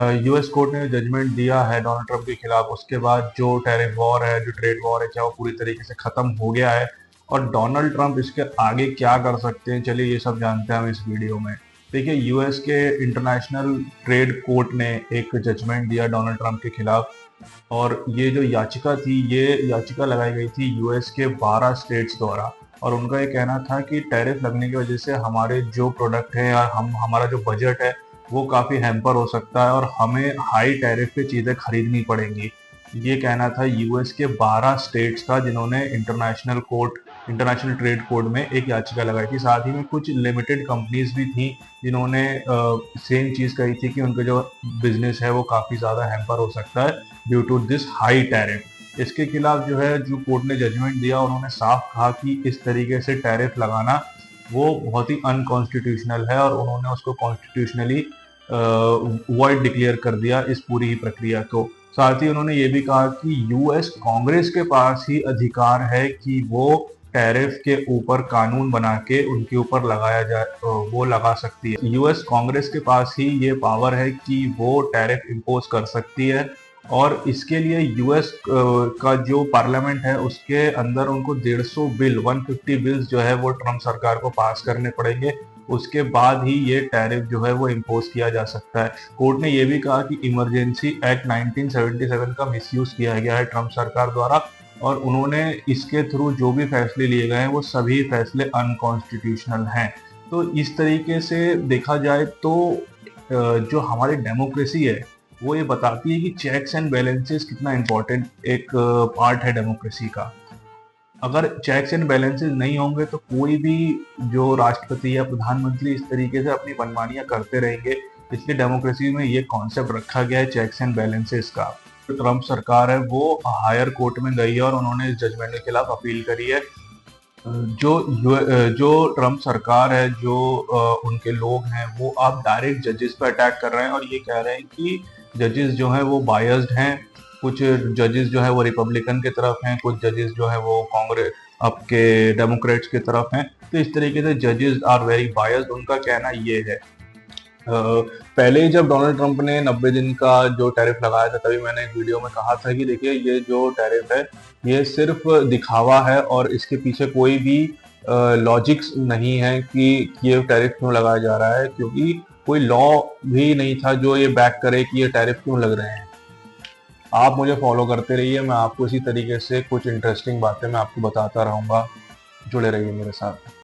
US court ने judgement दिया है डोनाल्ड ट्रंप के खिलाफ, उसके बाद जो टैरिफ वॉर है, जो ट्रेड वॉर है, क्या वो पूरी तरीके से खत्म हो गया है और डोनाल्ड ट्रंप इसके आगे क्या कर सकते हैं, चलिए ये सब जानते हैं हम इस वीडियो में। देखिए, यूएस के इंटरनेशनल ट्रेड कोर्ट ने एक जजमेंट दिया डोनाल्ड ट्रंप के खिलाफ और ये जो याचिका थी, ये याचिका लगाई गई थी यूएस के 12 स्टेट्स द्वारा और उनका ये कहना था कि टैरिफ लगने की वजह से हमारे जो प्रोडक्ट है या हमारा जो बजट है वो काफ़ी हैम्पर हो सकता है और हमें हाई टैरिफ पे चीज़ें खरीदनी पड़ेंगी। ये कहना था यूएस के 12 स्टेट्स का, जिन्होंने इंटरनेशनल ट्रेड कोर्ट में एक याचिका लगाई थी। साथ ही में कुछ लिमिटेड कंपनीज भी थी जिन्होंने सेम चीज़ कही थी कि उनका जो बिजनेस है वो काफ़ी ज़्यादा हैम्पर हो सकता है due to this high tariff. इसके खिलाफ जो है, जो कोर्ट ने जजमेंट दिया, उन्होंने साफ कहा कि इस तरीके से टैरिफ लगाना वो बहुत ही अनकॉन्स्टिट्यूशनल है और उन्होंने उसको कॉन्स्टिट्यूशनली वॉइड डिक्लेयर कर दिया इस पूरी ही प्रक्रिया को। साथ ही उन्होंने ये भी कहा कि यूएस कांग्रेस के पास ही अधिकार है कि वो टैरिफ के ऊपर कानून बना के उनके ऊपर लगाया जाए, वो लगा सकती है। यूएस कांग्रेस के पास ही ये पावर है कि वो टैरिफ इम्पोज कर सकती है और इसके लिए यूएस का जो पार्लियामेंट है उसके अंदर उनको 150 बिल्स जो है वो ट्रम्प सरकार को पास करने पड़ेंगे। उसके बाद ही ये टैरिफ जो है वो इम्पोज किया जा सकता है। कोर्ट ने यह भी कहा कि इमरजेंसी एक्ट 1977 का मिसयूज किया गया है ट्रम्प सरकार द्वारा और उन्होंने इसके थ्रू जो भी फैसले लिए गए हैं वो सभी फैसले अनकॉन्स्टिट्यूशनल हैं। तो इस तरीके से देखा जाए तो जो हमारी डेमोक्रेसी है वो ये बताती है कि चेक्स एंड बैलेंसेस कितना इम्पोर्टेंट एक पार्ट है डेमोक्रेसी का। अगर चेक्स एंड बैलेंसेस नहीं होंगे तो कोई भी जो राष्ट्रपति या प्रधानमंत्री इस तरीके से अपनी मनमानियां करते रहेंगे। इसलिए डेमोक्रेसी में ये कॉन्सेप्ट रखा गया है चेक्स एंड बैलेंसेस का। जो ट्रम्प सरकार है वो हायर कोर्ट में गई है और उन्होंने इस जजमेंट के खिलाफ अपील करी है। जो ट्रम्प सरकार है, जो उनके लोग हैं, वो अब डायरेक्ट जजेस पे अटैक कर रहे हैं और ये कह रहे हैं कि जजेस जो हैं वो बायस्ड हैं। कुछ जजेस जो है वो रिपब्लिकन की तरफ हैं, कुछ जजेस जो है वो कांग्रेस आपके डेमोक्रेट्स की तरफ हैं। तो इस तरीके से जजेस आर वेरी बायस्ड, उनका कहना ये है। पहले जब डोनाल्ड ट्रंप ने 90 दिन का जो टैरिफ लगाया था, तभी मैंने एक वीडियो में कहा था कि देखिए, ये जो टैरिफ है ये सिर्फ दिखावा है और इसके पीछे कोई भी लॉजिक्स नहीं है कि ये टैरिफ क्यों लगाया जा रहा है, क्योंकि कोई लॉ भी नहीं था जो ये बैक करे कि ये टैरिफ क्यों लग रहे हैं। आप मुझे फॉलो करते रहिए, मैं आपको इसी तरीके से कुछ इंटरेस्टिंग बातें मैं आपको बताता रहूँगा। जुड़े रहिए मेरे साथ।